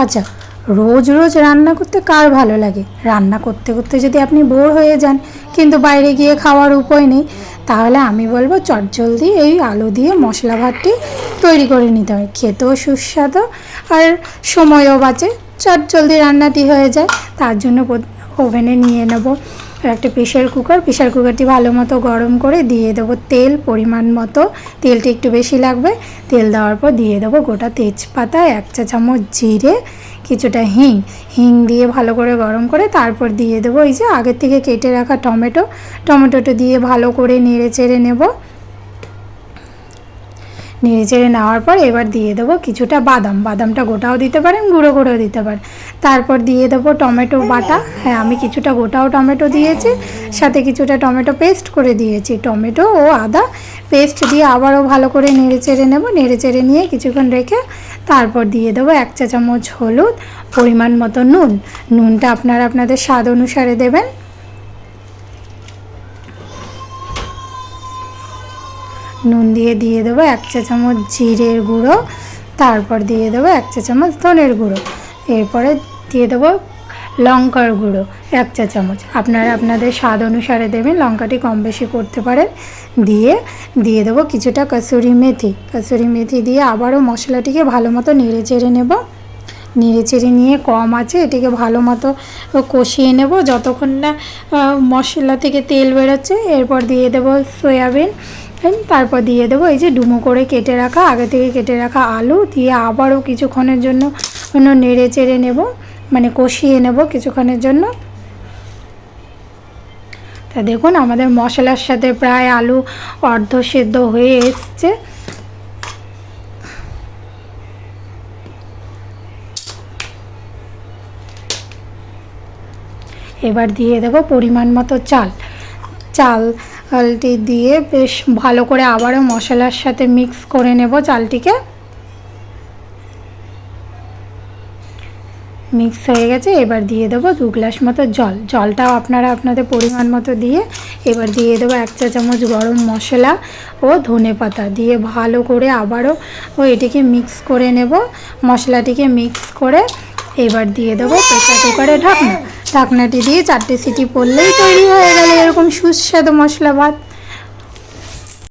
আচ্ছা, রোজ রোজ রান্না করতে কার ভালো লাগে? রান্না করতে করতে যদি আপনি বোর হয়ে যান কিন্তু বাইরে গিয়ে খাওয়ার উপায় নেই, তাহলে আমি বলবো চটজলদি এই আলু দিয়ে মশলা ভাতটি তৈরি করে নিতে হয়। খেতেও সুস্বাদু আর সময়ও বাঁচে, চটজলদি রান্নাটি হয়ে যায়। তার জন্য ওভেনে নিয়ে নেব একটা প্রেশার কুকারটি ভালো মতো গরম করে দিয়ে দেবো তেল পরিমাণ মতো। তেলটি একটু বেশি লাগবে। তেল দেওয়ার পর দিয়ে দেবো গোটা তেজপাতা, 1 চা চামচ জিরে, কিছুটা হিং দিয়ে ভালো করে গরম করে তারপর দিয়ে দেবো এই যে আগের থেকে কেটে রাখা টমেটোটা দিয়ে ভালো করে নেড়ে চেড়ে নেব। নেড়ে চেড়ে নেওয়ার পর এবার দিয়ে দেবো কিছুটা বাদামটা গোটাও দিতে পারেন, গুঁড়ো করেও দিতে পারেন। তারপর দিয়ে দেবো টমেটো বাটা। হ্যাঁ, আমি কিছুটা গোটাও টমেটো দিয়েছি, সাথে কিছুটা টমেটো পেস্ট করে দিয়েছি। টমেটো ও আদা পেস্ট দিয়ে আবারও ভালো করে নেড়ে চেড়ে নেব। নেড়ে চেড়ে নিয়ে কিছুক্ষণ রেখে তারপর দিয়ে দেবো 1 চা চামচ হলুদ, পরিমাণ মতো নুনটা আপনারা আপনাদের স্বাদ অনুসারে দেবেন। নুন দিয়ে দেবো 1 চা চামচ জিরের গুঁড়ো, তারপর দিয়ে দেবো 1 চা চামচ ধনের গুঁড়ো, এরপরে দিয়ে দেবো লঙ্কার গুঁড়ো 1 চা চামচ। আপনারা আপনাদের স্বাদ অনুসারে দেবেন, লঙ্কাটি কম বেশি করতে পারেন। দিয়ে দেবো কিছুটা কসুরি মেথি দিয়ে আবারও মশলাটিকে ভালো মতো নেড়ে চেড়ে নেব। নেড়ে চেড়ে নিয়ে কম আছে এটিকে ভালো মতো কষিয়ে নেব যতক্ষণ না মশলা থেকে তেল বেরোচ্ছে। এরপর দিয়ে দেবো সয়াবিন, তারপর দিয়ে দেবো এই যে ডুমো করে আগে থেকে কেটে রাখা আলু দিয়ে আবারও কিছুক্ষণের জন্য নেড়ে চেড়ে নেব, মানে কষিয়ে নেব কিছুক্ষণের জন্য। তা দেখুন আমাদের মশলার সাথে প্রায় আলু অর্ধ সেদ্ধ হয়ে এসছে। এবার দিয়ে দেবো পরিমাণ মতো চালটি দিয়ে বেশ ভালো করে আবারও মশলার সাথে মিক্স করে নেব। চালটিকে মিক্স হয়ে গেছে। এবার দিয়ে দেবো 2 গ্লাস মতো জলটাও আপনারা আপনাদের পরিমাণ মতো দিয়ে এবার দিয়ে দেবো 1 চা চামচ গরম মশলা ও ধনেপাতা দিয়ে ভালো করে আবারও এটিকে মিক্স করে নেব। মশলাটিকে মিক্স করে এবার দিয়ে দেবো প্রেসার কুকারে ঢাকনাটি দিয়ে 4টে সিটি পড়লেই তৈরি হয়ে গেল এরকম সুস্বাদু মশলা ভাত।